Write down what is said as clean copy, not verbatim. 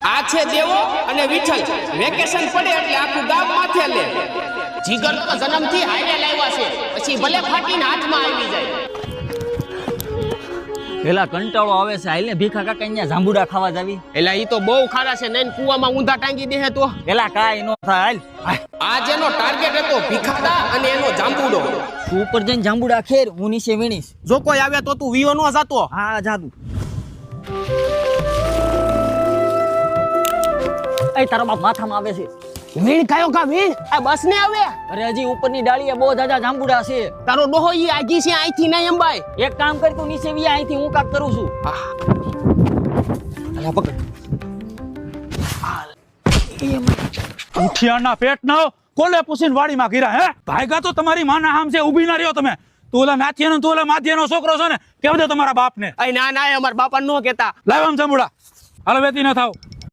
આ છે દેવો અને વિઠ્ઠલ વેકેશન પડે એટલે આખું ગામ માથે લે જીગર તો જન્મથી હારે લાવ્યા છે પછી ભલે ફાટીને હાથમાં આવી જાય પેલા કંટાળો આવે છે હાલને ભીખા કાકા અહીંયા જાંબુડા ખાવા જાવી એલા ઈ તો બહુ ખારા છે નઈને કુવામાં ઊંધા ટાંગી દે તો પેલા કાઈ નો થાય હાલ આ જેનો ટાર્ગેટ હતો ભીખાડા અને એનો જાંબુડો તું ઉપર જઈને જાંબુડા ખેર હું નીચે વીણીશ જો કોઈ આવે તો તું વિયો નો જાતો હા જાદુ એ તારો બાપ માથામાં આવે છે વીણ કાયો કા વીણ આ બસ ને આવે અરે હજી ઉપરની ડાળીએ બહુ જાજા જાંબુડા છે તારો ડોહો ઈ આગી છે અહીંથી નહીં અંબાય એક કામ કર તું નીચે વી અહીંથી હું કાક કરું છું અલા પકડ ઉઠિયાના પેટ ના કોલે પૂછીને વાડીમાં ગીરા હે ભાઈગા તો તમારી માના આમ છે ઊભી ના રહ્યો તમે તું ઓલા નાથિયાનો તું ઓલા માથિયાનો છોકરો છો ને કેવ દે તમારા બાપને અય ના ના અમાર બાપા નો કહેતા લાવ આમ જાંબુડા હાલો વેતી ન થાવ